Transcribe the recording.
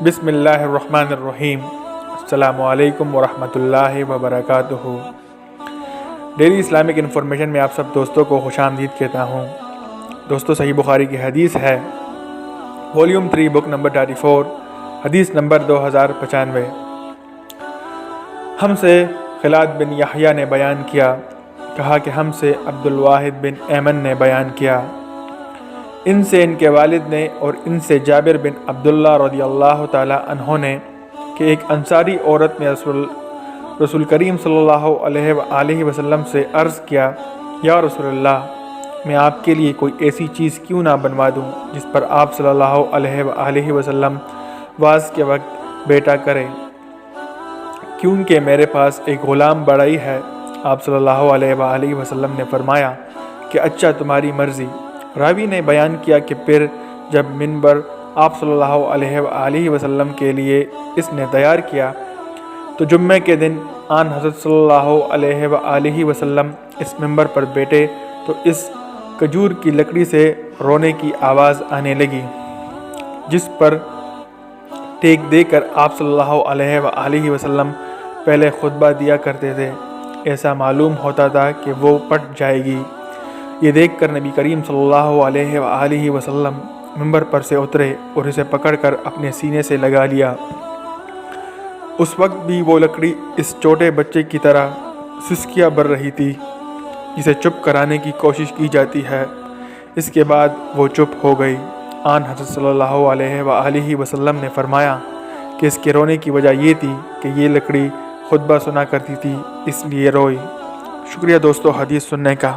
بسم اللہ الرحمن الرحیم۔ السلام علیکم ورحمۃ اللہ وبرکاتہ۔ ڈیلی اسلامک انفارمیشن میں آپ سب دوستوں کو خوش آمدید کہتا ہوں۔ دوستو، صحیح بخاری کی حدیث ہے، والیوم 3 بک نمبر 34، حدیث نمبر 2095۔ ہم سے خلاد بن یحییٰ نے بیان کیا، کہا کہ ہم سے عبد الواحد بن ایمن نے بیان کیا، ان سے ان کے والد نے، اور ان سے جابر بن عبداللہ رضی اللہ تعالی عنہ نے، کہ ایک انصاری عورت نے رسول کریم صلی اللہ علیہ وآلہ وسلم سے عرض کیا، یا رسول اللہ، میں آپ کے لیے کوئی ایسی چیز کیوں نہ بنوا دوں جس پر آپ صلی اللہ علیہ وآلہ وسلم واز کے وقت بیٹا کریں، کیونکہ میرے پاس ایک غلام بڑھئی ہے۔ آپ صلی اللہ علیہ وآلہ وسلم نے فرمایا کہ اچھا، تمہاری مرضی۔ راوی نے بیان کیا کہ پھر جب منبر آپ صلی اللہ علیہ وآلہ وسلم کے لیے اس نے تیار کیا تو جمعے کے دن آن حضرت صلی اللہ علیہ وآلہ وسلم اس منبر پر بیٹھے تو اس کھجور کی لکڑی سے رونے کی آواز آنے لگی، جس پر ٹیک دے کر آپ صلی اللہ علیہ وآلہ وسلم پہلے خطبہ دیا کرتے تھے۔ ایسا معلوم ہوتا تھا کہ وہ پٹ جائے گی۔ یہ دیکھ کر نبی کریم صلی اللہ علیہ وآلہ وسلم منبر پر سے اترے اور اسے پکڑ کر اپنے سینے سے لگا لیا۔ اس وقت بھی وہ لکڑی اس چھوٹے بچے کی طرح سسکیاں بھر رہی تھی جسے چپ کرانے کی کوشش کی جاتی ہے۔ اس کے بعد وہ چپ ہو گئی۔ آن حضرت صلی اللہ علیہ وآلہ وسلم نے فرمایا کہ اس کے رونے کی وجہ یہ تھی کہ یہ لکڑی خطبہ سنا کرتی تھی، اس لیے روئی۔ شکریہ دوستو حدیث سننے کا۔